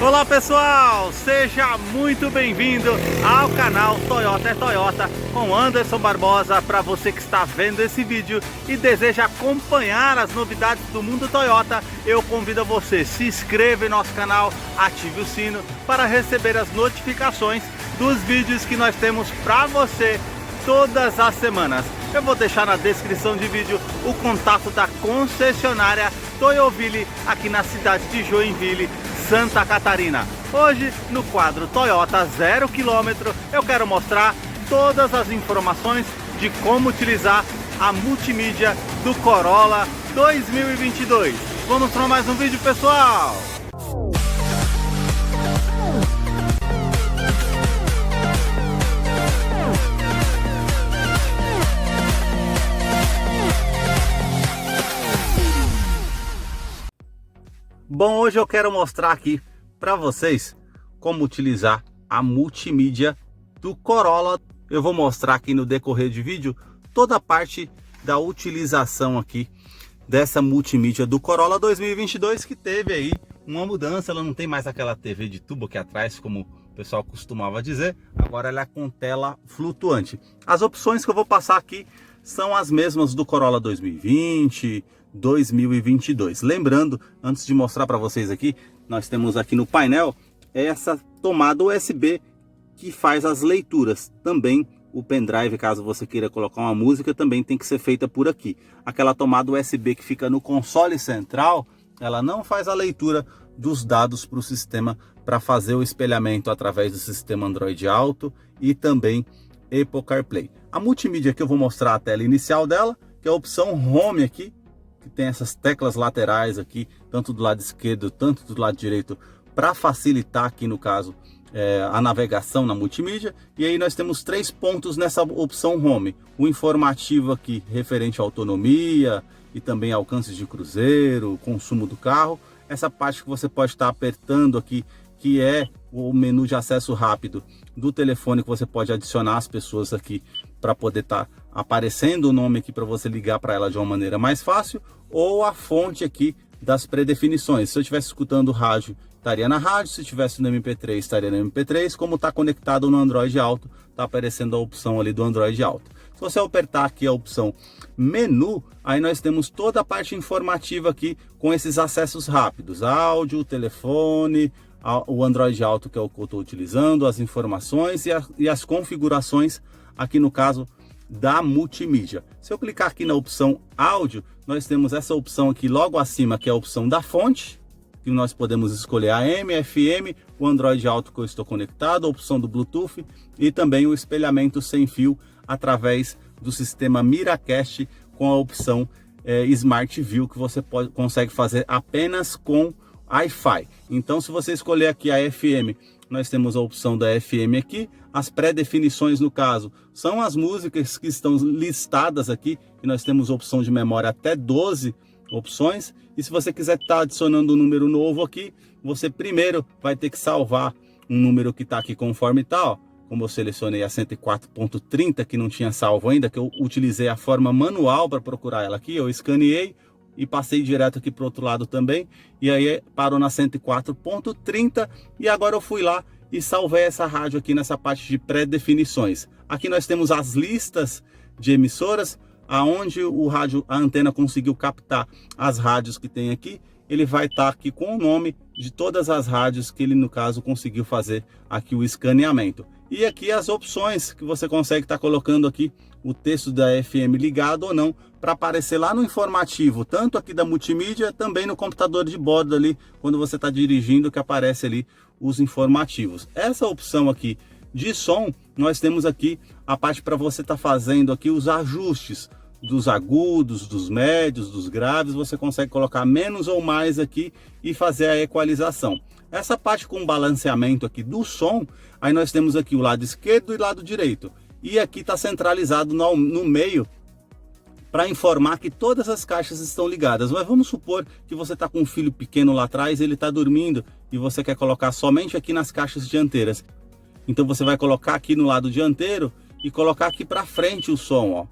Olá pessoal, seja muito bem-vindo ao canal Toyota é Toyota com Anderson Barbosa. Para você que está vendo esse vídeo e deseja acompanhar as novidades do mundo Toyota, eu convido você, se inscreva em nosso canal, ative o sino para receber as notificações dos vídeos que nós temos para você todas as semanas. Eu vou deixar na descrição de vídeo o contato da concessionária Toyoville aqui na cidade de Joinville, Santa Catarina. Hoje, no quadro Toyota 0 km, eu quero mostrar todas as informações de como utilizar a multimídia do Corolla 2022. Vamos para mais um vídeo, pessoal! Bom, hoje eu quero mostrar aqui para vocês como utilizar a multimídia do Corolla. Eu vou mostrar aqui no decorrer de vídeo toda a parte da utilização aqui dessa multimídia do Corolla 2022, que teve aí uma mudança. Ela não tem mais aquela TV de tubo aqui atrás, como o pessoal costumava dizer. Agora ela é com tela flutuante. As opções que eu vou passar aqui são as mesmas do Corolla 2020, 2022. Lembrando, antes de mostrar para vocês aqui, nós temos aqui no painel essa tomada USB que faz as leituras. Também o pendrive, caso você queira colocar uma música, também tem que ser feita por aqui. Aquela tomada USB que fica no console central, ela não faz a leitura dos dados para o sistema para fazer o espelhamento através do sistema Android Auto e também Apple CarPlay. A multimídia que eu vou mostrar a tela inicial dela, que é a opção Home aqui, que tem essas teclas laterais aqui, tanto do lado esquerdo, tanto do lado direito, para facilitar aqui no caso a navegação na multimídia. E aí nós temos 3 pontos nessa opção Home: o informativo aqui referente à autonomia e também alcances de cruzeiro, consumo do carro. Essa parte que você pode estar apertando aqui, que é o menu de acesso rápido do telefone, que você pode adicionar as pessoas aqui para poder estar aparecendo o nome aqui para você ligar para ela de uma maneira mais fácil, ou a fonte aqui das predefinições. Se eu estivesse escutando rádio, estaria na rádio; se estivesse no MP3, estaria no MP3. Como está conectado no Android Auto, está aparecendo a opção ali do Android Auto. Se você apertar aqui a opção menu, aí nós temos toda a parte informativa aqui com esses acessos rápidos: áudio, telefone, o Android Auto, que é o que eu estou utilizando, as informações e as configurações aqui no caso da multimídia. Se eu clicar aqui na opção áudio, nós temos essa opção aqui logo acima, que é a opção da fonte, que nós podemos escolher AM, FM, o Android Auto que eu estou conectado, a opção do Bluetooth e também o espelhamento sem fio através do sistema Miracast com a opção Smart View, que você consegue fazer apenas com Wi-Fi. Então, se você escolher aqui a FM, nós temos a opção da FM aqui. As pré-definições, no caso, são as músicas que estão listadas aqui, e nós temos opção de memória até 12 opções. E se você quiser estar adicionando um número novo aqui, você primeiro vai ter que salvar um número que está aqui conforme tal. Como eu selecionei a 104.30, que não tinha salvo ainda, que eu utilizei a forma manual para procurar ela aqui, eu escaneei e passei direto aqui para o outro lado também, e aí parou na 104.30, e agora eu fui lá e salvei essa rádio aqui nessa parte de pré-definições. Aqui nós temos as listas de emissoras, aonde a antena conseguiu captar as rádios que tem aqui. Ele vai estar aqui com o nome de todas as rádios que ele, no caso, conseguiu fazer aqui o escaneamento. E aqui as opções que você consegue estar colocando aqui o texto da FM ligado ou não, para aparecer lá no informativo, tanto aqui da multimídia, também no computador de bordo ali, quando você está dirigindo, que aparece ali os informativos. Essa opção aqui de som, nós temos aqui a parte para você estar fazendo aqui os ajustes dos agudos, dos médios, dos graves. Você consegue colocar menos ou mais aqui e fazer a equalização. Essa parte com balanceamento aqui do som, aí nós temos aqui o lado esquerdo e o lado direito. E aqui está centralizado no meio, para informar que todas as caixas estão ligadas. Mas vamos supor que você está com um filho pequeno lá atrás, ele está dormindo e você quer colocar somente aqui nas caixas dianteiras. Então você vai colocar aqui no lado dianteiro e colocar aqui para frente o som, ó.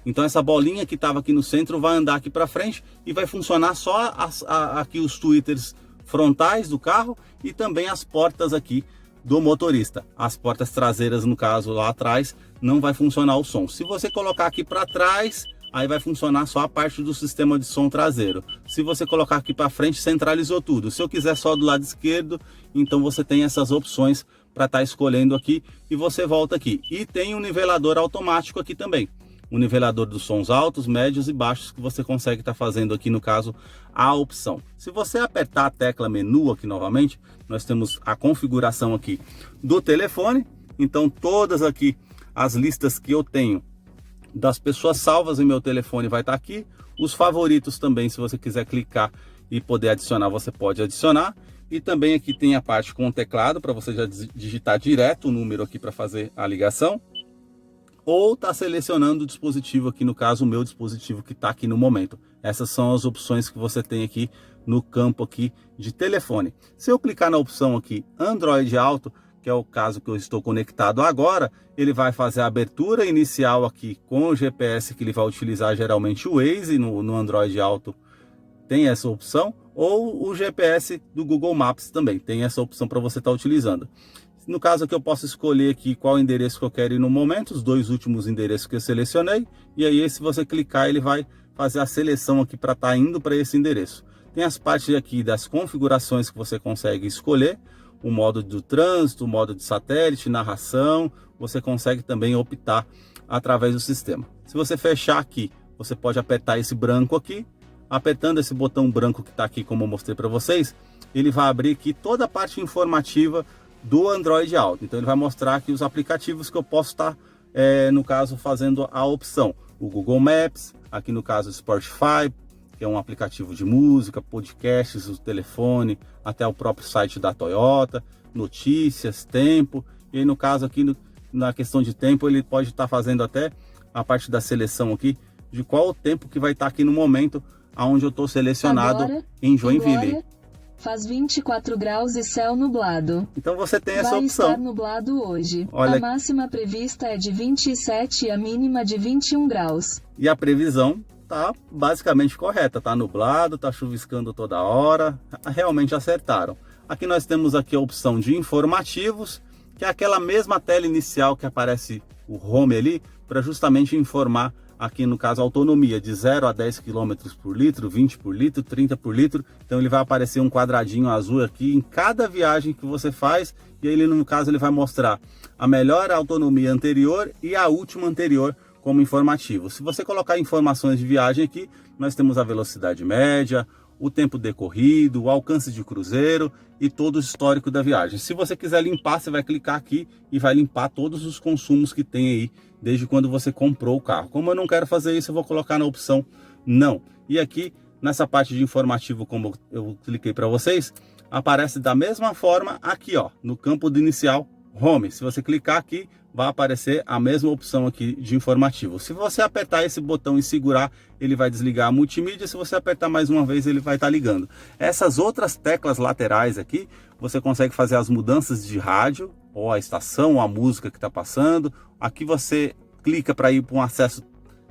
Então essa bolinha que estava aqui no centro vai andar aqui para frente e vai funcionar só aqui os tweeters frontais do carro e também as portas aqui do motorista. As portas traseiras, no caso lá atrás, não vai funcionar o som. Se você colocar aqui para trás, aí vai funcionar só a parte do sistema de som traseiro. Se você colocar aqui para frente, centralizou tudo. Se eu quiser só do lado esquerdo, então você tem essas opções para estar escolhendo aqui e você volta aqui. E tem um nivelador automático aqui também. Um nivelador dos sons altos, médios e baixos que você consegue estar fazendo aqui, no caso, a opção. Se você apertar a tecla menu aqui novamente, nós temos a configuração aqui do telefone. Então todas aqui as listas que eu tenho das pessoas salvas em meu telefone vai estar aqui. Os favoritos também, se você quiser clicar e poder adicionar, você pode adicionar. E também aqui tem a parte com o teclado, para você já digitar direto o número aqui para fazer a ligação. Ou tá selecionando o dispositivo aqui, no caso o meu dispositivo que está aqui no momento. Essas são as opções que você tem aqui no campo aqui de telefone. Se eu clicar na opção aqui Android Auto, que é o caso que eu estou conectado agora, ele vai fazer a abertura inicial aqui com o GPS que ele vai utilizar, geralmente o Waze no Android Auto tem essa opção, ou o GPS do Google Maps também tem essa opção para você estar utilizando. No caso aqui eu posso escolher aqui qual endereço que eu quero ir no momento, os dois últimos endereços que eu selecionei, e aí se você clicar ele vai fazer a seleção aqui para estar indo para esse endereço. Tem as partes aqui das configurações que você consegue escolher, o modo do trânsito, o modo de satélite, narração, você consegue também optar através do sistema. Se você fechar aqui, você pode apertar esse branco aqui, apertando esse botão branco que está aqui como eu mostrei para vocês, ele vai abrir aqui toda a parte informativa do Android Auto. Então ele vai mostrar aqui os aplicativos que eu posso estar, no caso, fazendo a opção. O Google Maps, aqui no caso o Spotify, que é um aplicativo de música, podcasts, o telefone, até o próprio site da Toyota, notícias, tempo. E aí no caso aqui, na questão de tempo, ele pode estar fazendo até a parte da seleção aqui, de qual o tempo que vai estar aqui no momento, onde eu estou selecionado agora, em Joinville. Glória, faz 24 graus e céu nublado. Então você tem essa Vai opção. estar nublado hoje. Olha, a máxima prevista é de 27 e a mínima de 21 graus. E a previsão tá basicamente correta. Tá nublado, tá chuviscando toda hora. Realmente acertaram. Aqui nós temos aqui a opção de informativos, que é aquela mesma tela inicial que aparece o home ali, para justamente informar aqui no caso a autonomia de 0 a 10 km por litro, 20 por litro, 30 por litro. Então ele vai aparecer um quadradinho azul aqui em cada viagem que você faz, e aí ele, no caso, ele vai mostrar a melhor autonomia anterior e a última anterior como informativo. Se você colocar informações de viagem aqui, nós temos a velocidade média, o tempo decorrido, o alcance de cruzeiro e todo o histórico da viagem. Se você quiser limpar, você vai clicar aqui e vai limpar todos os consumos que tem aí desde quando você comprou o carro. Como eu não quero fazer isso, eu vou colocar na opção não. E aqui nessa parte de informativo, como eu cliquei para vocês, aparece da mesma forma aqui, ó, no campo do inicial Home. Se você clicar aqui, vai aparecer a mesma opção aqui de informativo. Se você apertar esse botão e segurar, ele vai desligar a multimídia. Se você apertar mais uma vez, ele vai estar ligando. Essas outras teclas laterais aqui, você consegue fazer as mudanças de rádio, ou a estação, ou a música que está passando. Aqui você clica para ir para um acesso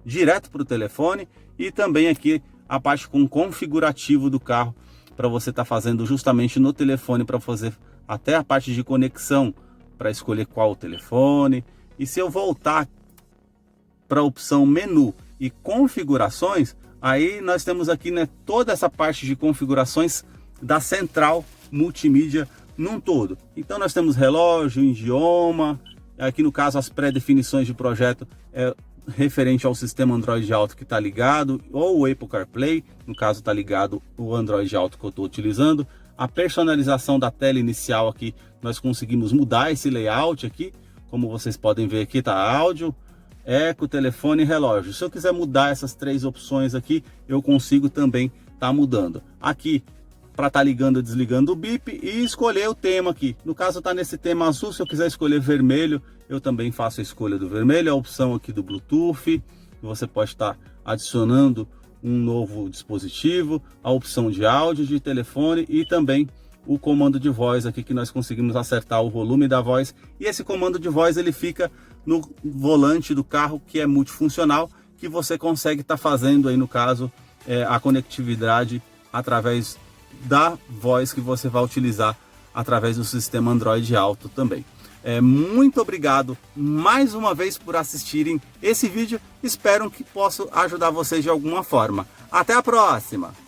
direto para o telefone, e também aqui a parte com configurativo do carro, para você estar fazendo justamente no telefone, para fazer até a parte de conexão, para escolher qual o telefone. E se eu voltar para a opção menu e configurações, aí nós temos aqui, né, toda essa parte de configurações da central multimídia num todo. Então nós temos relógio, idioma, aqui no caso as pré-definições de projeto referente ao sistema Android Auto que está ligado, ou o Apple CarPlay, no caso está ligado o Android Auto que eu estou utilizando. A personalização da tela inicial aqui, nós conseguimos mudar esse layout aqui, como vocês podem ver aqui, tá áudio, eco, telefone e relógio. Se eu quiser mudar essas três opções aqui, eu consigo também tá mudando. Aqui, para estar ligando ou desligando o bip, e escolher o tema aqui. No caso tá nesse tema azul, se eu quiser escolher vermelho, eu também faço a escolha do vermelho. A opção aqui do Bluetooth, você pode estar adicionando um novo dispositivo, a opção de áudio, de telefone e também o comando de voz aqui, que nós conseguimos acertar o volume da voz. E esse comando de voz ele fica no volante do carro, que é multifuncional, que você consegue estar fazendo aí no caso a conectividade através da voz que você vai utilizar através do sistema Android Auto também. Muito obrigado mais uma vez por assistirem esse vídeo. Espero que possa ajudar vocês de alguma forma. Até a próxima!